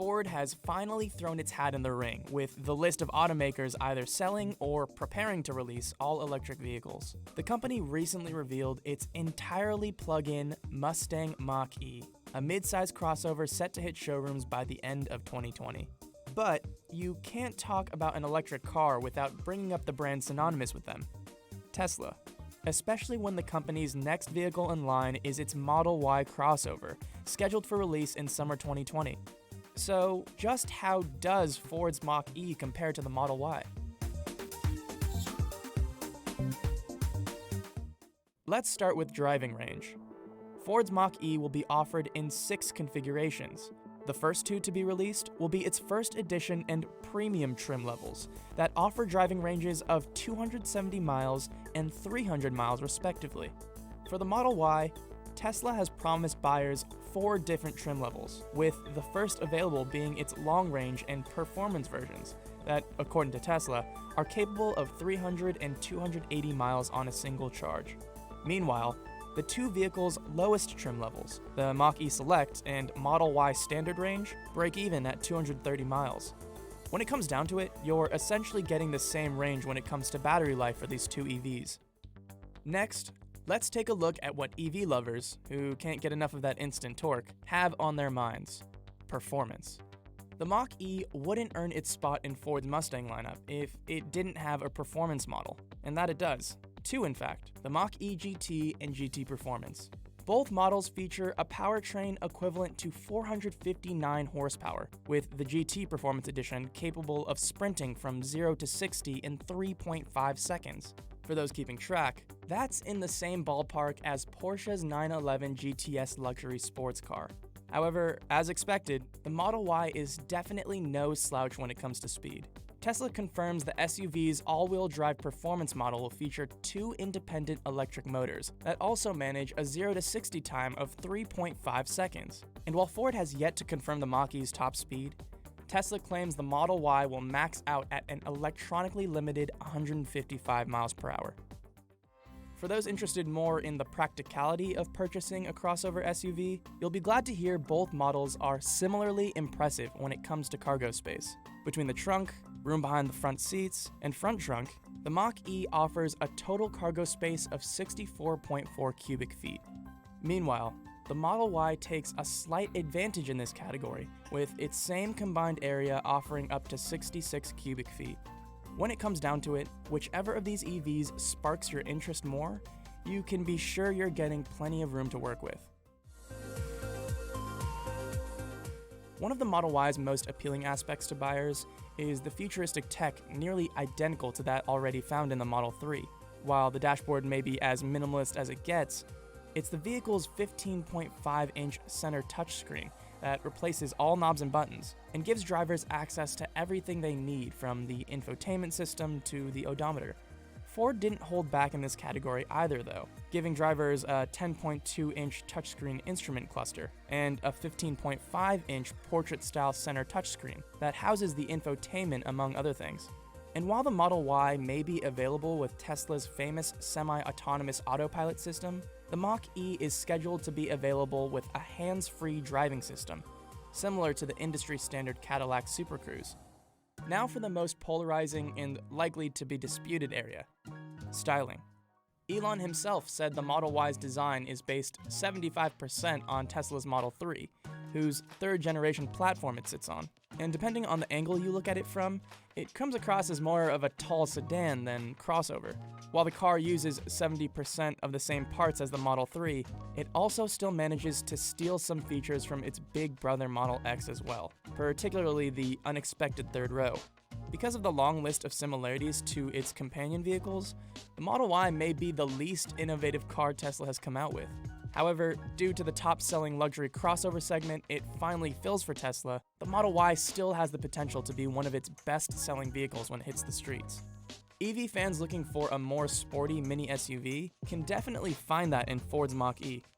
Ford has finally thrown its hat in the ring, with the list of automakers either selling or preparing to release all-electric vehicles. The company recently revealed its entirely plug-in Mustang Mach-E, a mid-size crossover set to hit showrooms by the end of 2020. But you can't talk about an electric car without bringing up the brand synonymous with them, Tesla. Especially when the company's next vehicle in line is its Model Y crossover, scheduled for release in summer 2020. So, just how does Ford's Mach-E compare to the Model Y? Let's start with driving range. Ford's Mach-E will be offered in 6 configurations. The first 2 to be released will be its first edition and premium trim levels that offer driving ranges of 270 miles and 300 miles respectively. For the Model Y, Tesla has promised buyers 4 different trim levels, with the first available being its long-range and performance versions that, according to Tesla, are capable of 300 and 280 miles on a single charge. Meanwhile, the 2 vehicles' lowest trim levels, the Mach-E Select and Model Y Standard range, break even at 230 miles. When it comes down to it, you're essentially getting the same range when it comes to battery life for these 2 EVs. Next, let's take a look at what EV lovers, who can't get enough of that instant torque, have on their minds: performance. The Mach-E wouldn't earn its spot in Ford's Mustang lineup if it didn't have a performance model, and that it does. 2, in fact, the Mach-E GT and GT Performance. Both models feature a powertrain equivalent to 459 horsepower, with the GT Performance Edition capable of sprinting from 0 to 60 in 3.5 seconds. For those keeping track, that's in the same ballpark as Porsche's 911 GTS luxury sports car. However, as expected, the Model Y is definitely no slouch when it comes to speed. Tesla confirms the SUV's all-wheel drive performance model will feature 2 independent electric motors that also manage a 0 to 60 time of 3.5 seconds. And while Ford has yet to confirm the Mach-E's top speed, Tesla claims the Model Y will max out at an electronically limited 155 miles per hour. For those interested more in the practicality of purchasing a crossover SUV, you'll be glad to hear both models are similarly impressive when it comes to cargo space. Between the trunk, room behind the front seats, and front trunk, the Mach-E offers a total cargo space of 64.4 cubic feet. Meanwhile, the Model Y takes a slight advantage in this category, with its same combined area offering up to 66 cubic feet. When it comes down to it, whichever of these EVs sparks your interest more, you can be sure you're getting plenty of room to work with. One of the Model Y's most appealing aspects to buyers is the futuristic tech nearly identical to that already found in the Model 3. While the dashboard may be as minimalist as it gets, it's the vehicle's 15.5-inch center touchscreen that replaces all knobs and buttons and gives drivers access to everything they need, from the infotainment system to the odometer. Ford didn't hold back in this category either though, giving drivers a 10.2-inch touchscreen instrument cluster and a 15.5-inch portrait-style center touchscreen that houses the infotainment among other things. And while the Model Y may be available with Tesla's famous semi-autonomous autopilot system, the Mach-E is scheduled to be available with a hands-free driving system, similar to the industry-standard Cadillac Super Cruise. Now for the most polarizing and likely to be disputed area: styling. Elon himself said the Model Y's design is based 75% on Tesla's Model 3, whose 3rd-generation platform it sits on. And depending on the angle you look at it from, it comes across as more of a tall sedan than crossover. While the car uses 70% of the same parts as the Model 3, it also still manages to steal some features from its big brother Model X as well, particularly the unexpected third row. Because of the long list of similarities to its companion vehicles, the Model Y may be the least innovative car Tesla has come out with. However, due to the top-selling luxury crossover segment it finally fills for Tesla, the Model Y still has the potential to be one of its best-selling vehicles when it hits the streets. EV fans looking for a more sporty mini SUV can definitely find that in Ford's Mach-E,